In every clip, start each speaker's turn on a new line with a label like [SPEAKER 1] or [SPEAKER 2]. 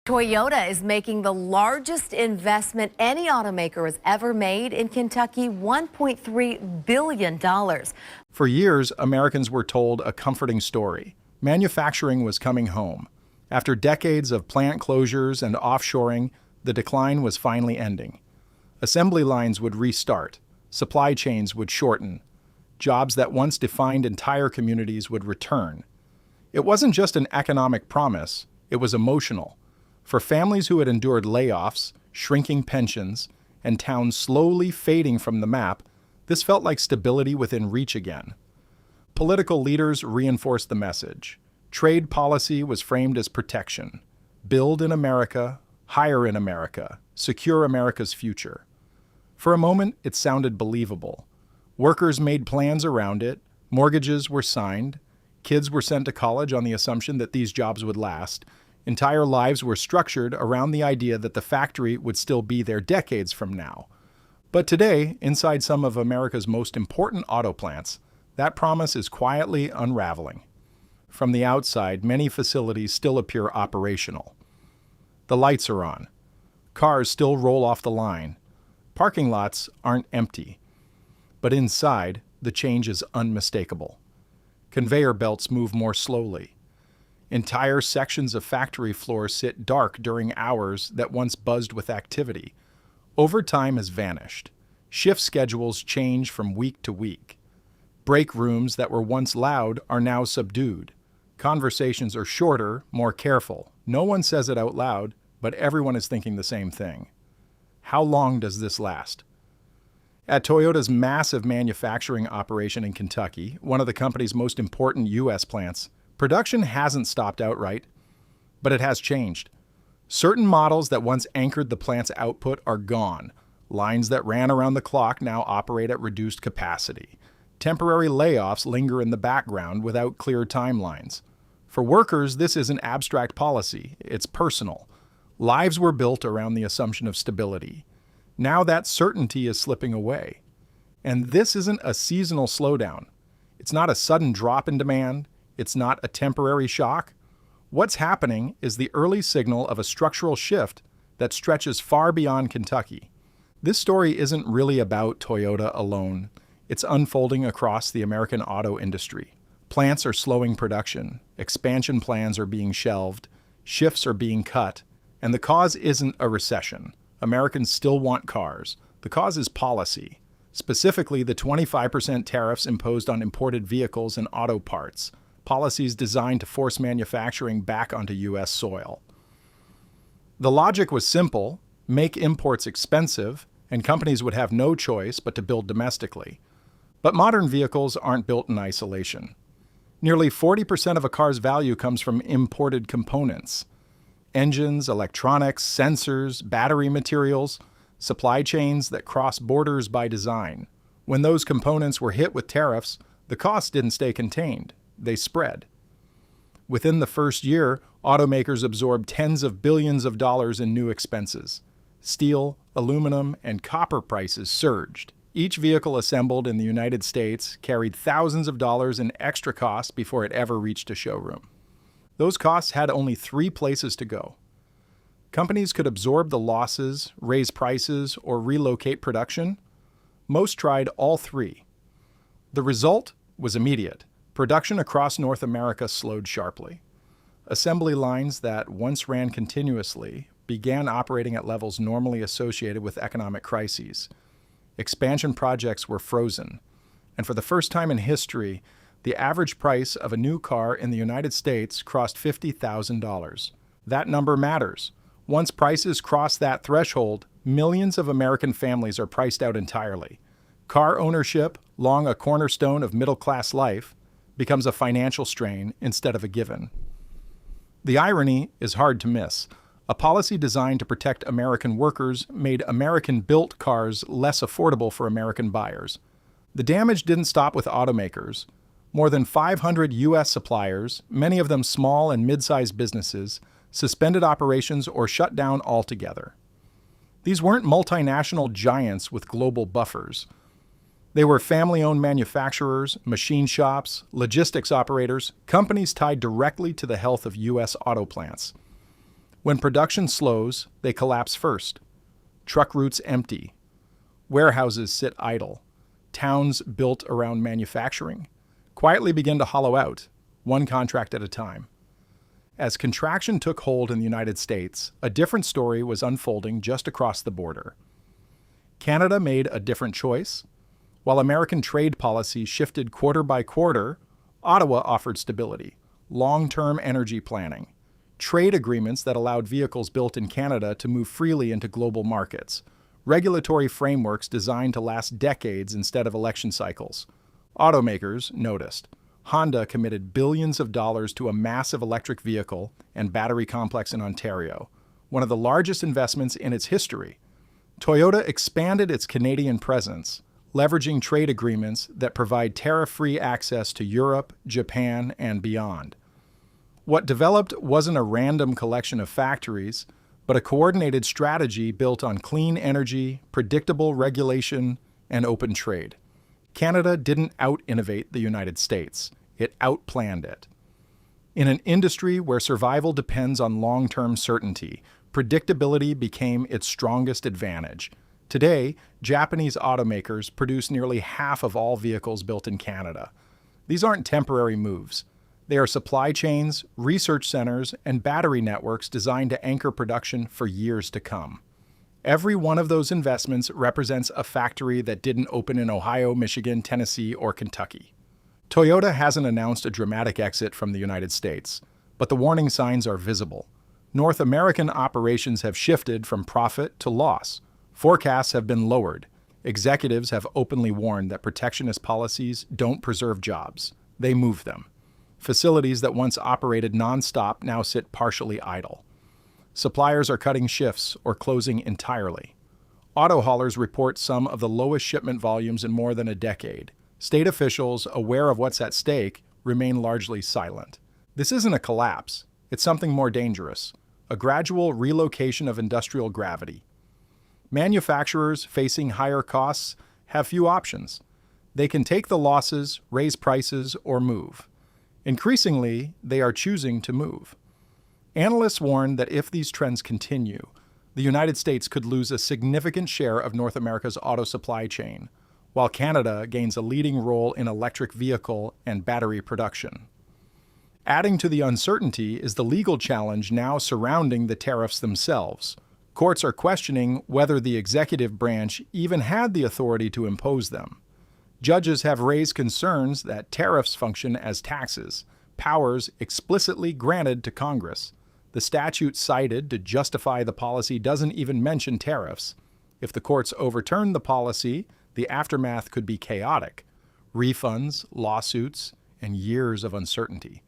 [SPEAKER 1] Toyota is making the largest investment any automaker has ever made in Kentucky, $1.3 billion.
[SPEAKER 2] For years, Americans were told a comforting story. Manufacturing was coming home. After decades of plant closures and offshoring, the decline was finally ending. Assembly lines would restart. Supply chains would shorten. Jobs that once defined entire communities would return. It wasn't just an economic promise, it was emotional. For families who had endured layoffs, shrinking pensions, and towns slowly fading from the map, this felt like stability within reach again. Political leaders reinforced the message. Trade policy was framed as protection. Build in America, hire in America, secure America's future. For a moment, it sounded believable. Workers made plans around it, mortgages were signed, kids were sent to college on the assumption that these jobs would last. Entire lives were structured around the idea that the factory would still be there decades from now. But today, inside some of America's most important auto plants, that promise is quietly unraveling. From the outside, many facilities still appear operational. The lights are on. Cars still roll off the line. Parking lots aren't empty. But inside, the change is unmistakable. Conveyor belts move more slowly. Entire sections of factory floors sit dark during hours that once buzzed with activity. Overtime has vanished. Shift schedules change from week to week. Break rooms that were once loud are now subdued. Conversations are shorter, more careful. No one says it out loud, but everyone is thinking the same thing. How long does this last? At Toyota's massive manufacturing operation in Kentucky, one of the company's most important U.S. plants, production hasn't stopped outright, but it has changed. Certain models that once anchored the plant's output are gone. Lines that ran around the clock now operate at reduced capacity. Temporary layoffs linger in the background without clear timelines. For workers, this isn't abstract policy, it's personal. Lives were built around the assumption of stability. Now that certainty is slipping away. And this isn't a seasonal slowdown. It's not a sudden drop in demand. It's not a temporary shock. What's happening is the early signal of a structural shift that stretches far beyond Kentucky. This story isn't really about Toyota alone. It's unfolding across the American auto industry. Plants are slowing production, expansion plans are being shelved, shifts are being cut, and the cause isn't a recession. Americans still want cars. The cause is policy, specifically the 25% tariffs imposed on imported vehicles and auto parts, policies designed to force manufacturing back onto U.S. soil. The logic was simple: make imports expensive, and companies would have no choice but to build domestically. But modern vehicles aren't built in isolation. Nearly 40% of a car's value comes from imported components. Engines, electronics, sensors, battery materials, supply chains that cross borders by design. When those components were hit with tariffs, the costs didn't stay contained. They spread. Within the first year, automakers absorbed tens of billions of dollars in new expenses. Steel, aluminum, and copper prices surged. Each vehicle assembled in the United States carried thousands of dollars in extra costs before it ever reached a showroom. Those costs had only 3 places to go. Companies could absorb the losses, raise prices, or relocate production. Most tried all 3. The result was immediate. Production across North America slowed sharply. Assembly lines that once ran continuously began operating at levels normally associated with economic crises. Expansion projects were frozen, and for the first time in history, the average price of a new car in the United States crossed $50,000. That number matters. Once prices cross that threshold, millions of American families are priced out entirely. Car ownership, long a cornerstone of middle-class life, becomes a financial strain instead of a given. The irony is hard to miss. A policy designed to protect American workers made American-built cars less affordable for American buyers. The damage didn't stop with automakers. More than 500 U.S. suppliers, many of them small and mid-sized businesses, suspended operations or shut down altogether. These weren't multinational giants with global buffers. They were family-owned manufacturers, machine shops, logistics operators, companies tied directly to the health of U.S. auto plants. When production slows, they collapse first. Truck routes empty. Warehouses sit idle. Towns built around manufacturing quietly begin to hollow out, one contract at a time. As contraction took hold in the United States, a different story was unfolding just across the border. Canada made a different choice. While American trade policy shifted quarter by quarter, Ottawa offered stability, long-term energy planning, trade agreements that allowed vehicles built in Canada to move freely into global markets, regulatory frameworks designed to last decades instead of election cycles. Automakers noticed. Honda committed billions of dollars to a massive electric vehicle and battery complex in Ontario, one of the largest investments in its history. Toyota expanded its Canadian presence, leveraging trade agreements that provide tariff-free access to Europe, Japan, and beyond. What developed wasn't a random collection of factories, but a coordinated strategy built on clean energy, predictable regulation, and open trade. Canada didn't out-innovate the United States. It outplanned it. In an industry where survival depends on long-term certainty, predictability became its strongest advantage. Today, Japanese automakers produce nearly half of all vehicles built in Canada. These aren't temporary moves. They are supply chains, research centers, and battery networks designed to anchor production for years to come. Every one of those investments represents a factory that didn't open in Ohio, Michigan, Tennessee, or Kentucky. Toyota hasn't announced a dramatic exit from the United States, but the warning signs are visible. North American operations have shifted from profit to loss. Forecasts have been lowered. Executives have openly warned that protectionist policies don't preserve jobs. They move them. Facilities that once operated nonstop now sit partially idle. Suppliers are cutting shifts or closing entirely. Auto haulers report some of the lowest shipment volumes in more than a decade. State officials, aware of what's at stake, remain largely silent. This isn't a collapse. It's something more dangerous, a gradual relocation of industrial gravity. Manufacturers facing higher costs have few options. They can take the losses, raise prices, or move. Increasingly, they are choosing to move. Analysts warn that if these trends continue, the United States could lose a significant share of North America's auto supply chain, while Canada gains a leading role in electric vehicle and battery production. Adding to the uncertainty is the legal challenge now surrounding the tariffs themselves. Courts are questioning whether the executive branch even had the authority to impose them. Judges have raised concerns that tariffs function as taxes, powers explicitly granted to Congress. The statute cited to justify the policy doesn't even mention tariffs. If the courts overturn the policy, the aftermath could be chaotic. Refunds, lawsuits, and years of uncertainty.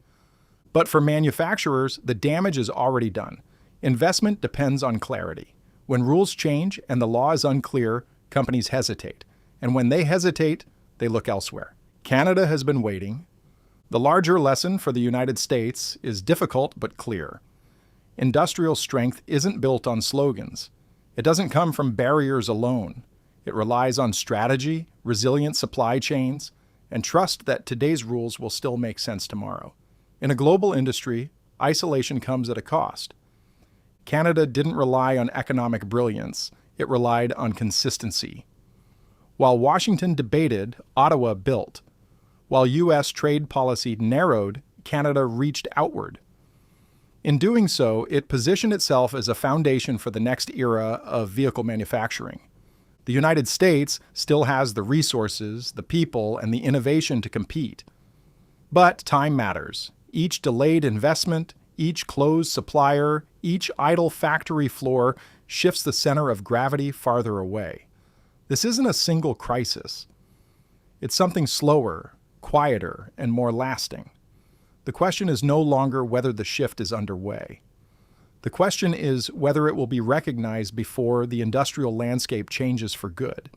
[SPEAKER 2] But for manufacturers, the damage is already done. Investment depends on clarity. When rules change and the law is unclear, companies hesitate. And when they hesitate, they look elsewhere. Canada has been waiting. The larger lesson for the United States is difficult but clear. Industrial strength isn't built on slogans. It doesn't come from barriers alone. It relies on strategy, resilient supply chains, and trust that today's rules will still make sense tomorrow. In a global industry, isolation comes at a cost. Canada didn't rely on economic brilliance. It relied on consistency. While Washington debated, Ottawa built. While U.S. trade policy narrowed, Canada reached outward. In doing so, it positioned itself as a foundation for the next era of vehicle manufacturing. The United States still has the resources, the people, and the innovation to compete. But time matters. Each delayed investment, each closed supplier, each idle factory floor shifts the center of gravity farther away. This isn't a single crisis. It's something slower, quieter, and more lasting. The question is no longer whether the shift is underway. The question is whether it will be recognized before the industrial landscape changes for good.